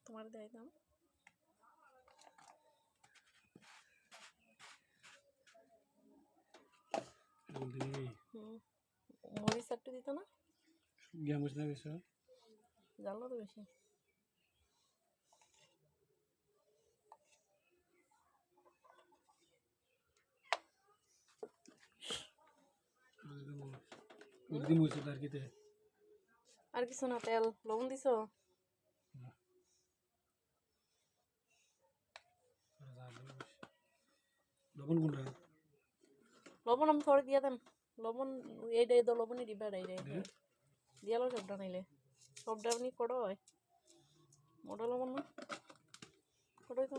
তোমার দেয় দাম মরিচ একটু দিত না জানলো তো বেশি আর কিছু না তেল লবণ দিছো লবণ আমি থोड़े দিয়া দেন লবণ এইটাই তো লবণই দিবা ডাইরে দিয়া লো সবটা নাইলে সবটা আপনি করো হয় মোটা লবণ না করোই তো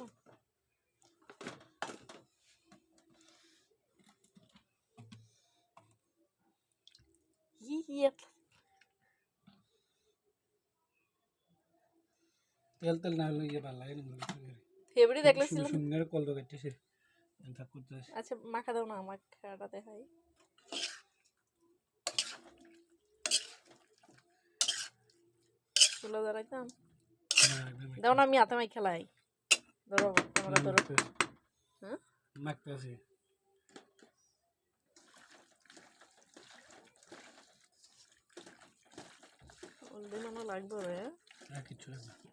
তেল তেল না হলে ইয়ে ভালো লাগে না ফেব্রুয়ারি দেখলেছিল সুন্দর কল তো কাটতেছে আচ্ছা মাখা দাও না মাখাটা দেখাই চুলা দাঁড়াইতাম দাও না আমি হাতে মাই খেলাই ধরো ক্যামেরা ধরো হ্যাঁ মাখতে আছে হলদি মনে লাগবে রে আর কিছু লাগবে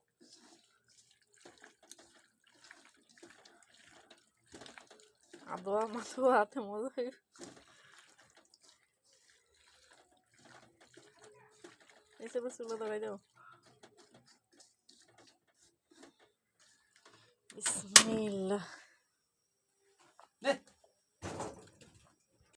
আদোয়া মাথো হাতে মজা এসে বসে চুলা দাঁড়াই দাও